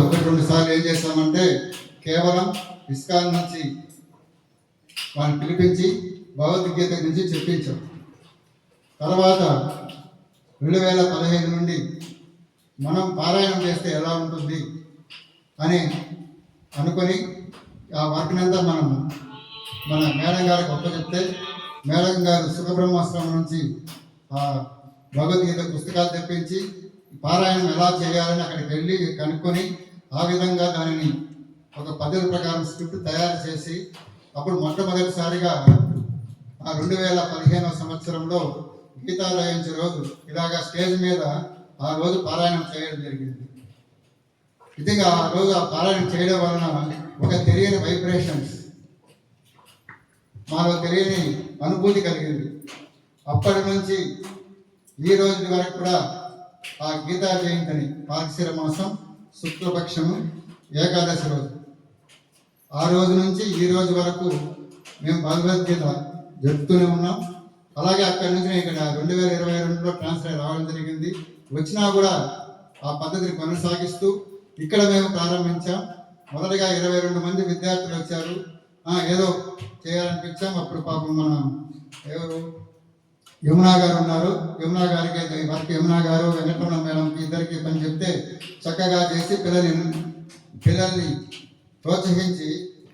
ఒకటి రెండు సార్లు ఏం చేస్తామంటే కేవలం ఇస్కాన్ నుంచి వాళ్ళని పిలిపించి భగవద్గీత గురించి చెప్పించాం. తర్వాత 2015 నుండి మనం పారాయణం చేస్తే ఎలా ఉంటుంది అని అనుకొని ఆ వర్క్నంతా మనం మన మేడం గారికి చెప్తే మేడం గారు సుఖబ్రహ్మాశ్రమం నుంచి ఆ భగవద్గీత పుస్తకాలు తెప్పించి పారాయణం ఎలా చేయాలని అక్కడికి వెళ్ళి కనుక్కొని ఆ విధంగా దానిని ఒక పద్ధతి ప్రకారం స్క్రిప్ట్ తయారు చేసి అప్పుడు మొట్టమొదటిసారిగా ఆ 2015 సంవత్సరంలో గీతా జయంతి రోజు ఇలాగా స్టేజ్ మీద ఆ రోజు పారాయణం చేయడం జరిగింది. ఇది ఆ రోజు ఆ పారాయణం చేయడం వలన ఒక తెలియని వైబ్రేషన్స్ మాలో తెలియని అనుభూతి కలిగింది. అప్పటి నుంచి ఈ రోజు వరకు కూడా ఆ గీతా జయంతిని మార్గశిర మాసం శుక్లపక్షము ఏకాదశి రోజు ఆ రోజు నుంచి ఈ రోజు వరకు మేము భగవద్గీత జరుపుతూనే ఉన్నాం. అలాగే అక్కడి నుంచి ఇక్కడ 2022లో ట్రాన్స్ఫర్ రావడం జరిగింది. వచ్చినా కూడా ఆ పద్ధతిని కొనసాగిస్తూ ఇక్కడ మేము ప్రారంభించాం. మొదటగా 22 మంది విద్యార్థులు వచ్చారు. ఏదో చేయాలనిపించాం. అప్పుడు పాపం మన ఎవరు యమునా గారు ఉన్నారు. యమునా గారికి వర్క్ యమునా గారు వెంకటరమణ మేడంకి ఇద్దరికి పని చెప్తే చక్కగా చేసి పిల్లల్ని ప్రోత్సహించి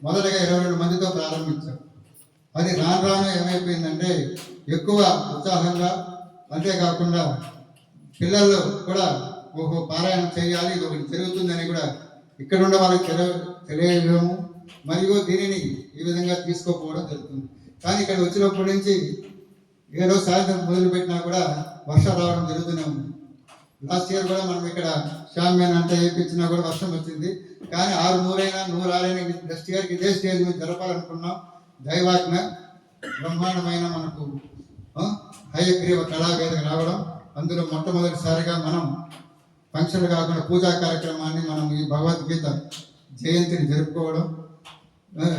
మొదటగా 22 మందితో ప్రారంభించాం. అది రాను రాను ఏమైపోయిందంటే ఎక్కువ ఉత్సాహంగా, అంతేకాకుండా పిల్లలు కూడా పారాయణం చేయాలి, ఇది ఒకటి జరుగుతుందని కూడా ఇక్కడ ఉన్న వాళ్ళకి తెలియజేయడము మరియు దీనిని ఈ విధంగా తీసుకోకపోవడం జరుగుతుంది. కానీ ఇక్కడ వచ్చినప్పటి నుంచి ఏదో సాయంత్రం మొదలుపెట్టినా కూడా వర్షం రావడం జరుగుతూనే ఉంది. లాస్ట్ ఇయర్ కూడా మనం ఇక్కడ షామ్యాన్ అంతా వేయించినా కూడా వర్షం వచ్చింది. కానీ 100 నెక్స్ట్ ఇయర్కి ఇదే స్టేజ్ మీద జరపాలనుకున్నాం. దైవాజ్ఞ బ్రహ్మాండమైన మనకు హయగ్రీవ కళావేదిక రావడం, అందులో మొట్టమొదటిసారిగా మనం ఫంక్షన్లు కాకుండా పూజా కార్యక్రమాన్ని మనం ఈ భగవద్గీత జయంతిని జరుపుకోవడం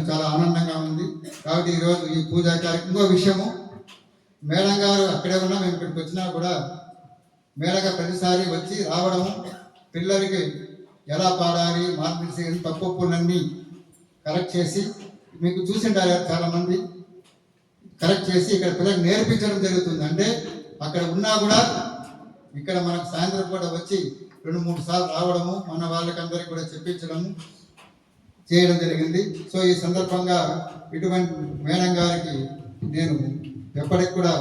చాలా ఆనందంగా ఉంది. కాబట్టి ఈరోజు ఈ పూజా కార్యక్రమం. ఇంకో విషయము, మేడం గారు అక్కడే ఉన్నా మేము ఇక్కడికి వచ్చినా కూడా మేడం గారు ప్రతిసారి వచ్చి రావడము, పిల్లలకి ఎలా పాడాలి, మార్పులు తప్పులన్నీ కరెక్ట్ చేసి, మీకు చూసింటారు చాలామంది, కరెక్ట్ చేసి ఇక్కడ పిల్లలకు నేర్పించడం జరుగుతుంది. అంటే అక్కడ ఉన్నా కూడా ఇక్కడ మనకు సాయంత్రం కూడా వచ్చి 2-3 సార్లు రావడము, మన వాళ్ళకందరికీ కూడా చెప్పించడము చేయడం జరిగింది. సో ఈ సందర్భంగా ఇటువంటి మేడం గారికి నేను ఎప్పటికి కూడా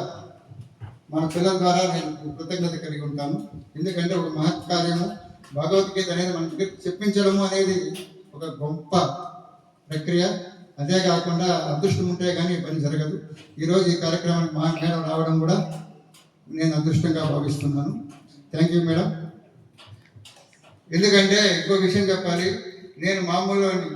మన పిల్లల ద్వారా నేను కృతజ్ఞత కలిగి ఉంటాను. ఎందుకంటే ఒక మహత్ కార్యము భగవద్గీత అనేది మన దగ్గర చెప్పించడము అనేది ఒక గొప్ప ప్రక్రియ. అదే కాకుండా అదృష్టం ఉంటే కానీ పని జరగదు. ఈరోజు ఈ కార్యక్రమానికి మా మేడం రావడం కూడా నేను అదృష్టంగా భావిస్తున్నాను. Thank you madam. ఎందుకంటే ఇంకో విషయం చెప్పాలి, నేను మామూలు